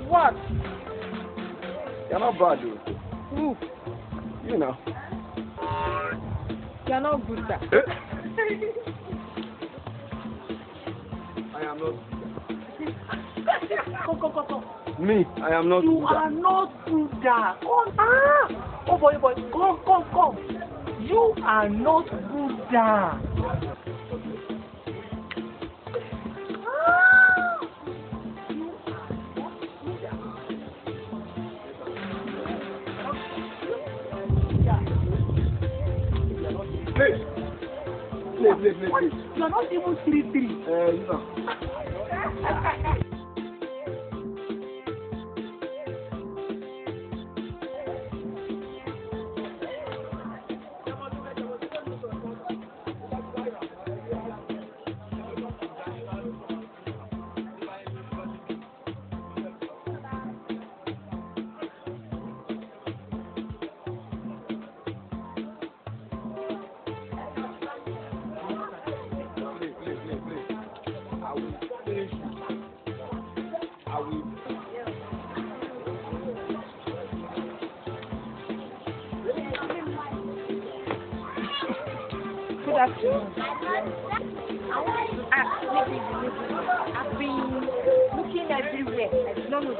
What? You're not bad, though. Who? You know. You're not good, sir. I am not. Come. Me, I am not. You are not good, sir. Come. Oh boy. Come. You are not good, sir. Please. You are not even 3-3. You know. Good afternoon. I've been looking everywhere. I don't know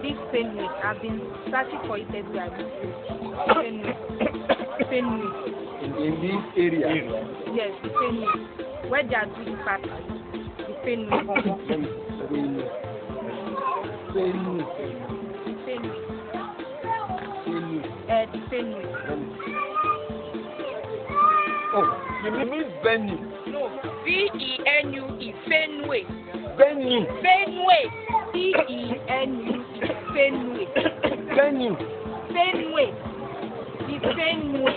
this Fenway. I've been searching for it everywhere. Fenway. In this area. Yes, the Fenway. Where they are doing party. The Fenway. The Fenway. Oh, you mean Benny? No, V-E-N-U-E, Fenway. Benny. Fenway. V-E-N-U-E, Fenway. Benny. Fenway. The Fenway.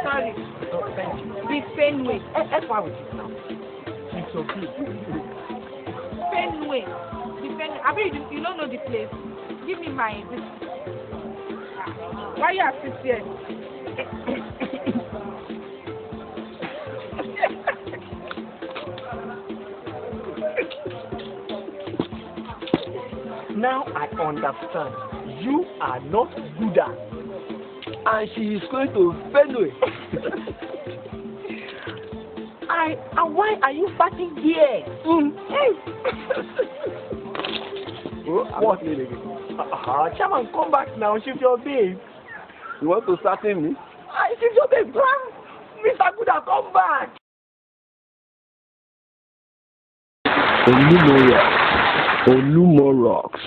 Sorry. Oh, thank you. The Fenway. That's why we sit down. It's okay. Fenway. The Fenway. I mean, you don't know the place. Give me my. Why you have to here? Now I understand. You are not Buddha. And she is going to Fenway. And why are you fighting here? What? Chairman, come back now. Shift your babe. You want to starting me? Shift your babe. Mr. Buddha, come back. Olumo Rocks.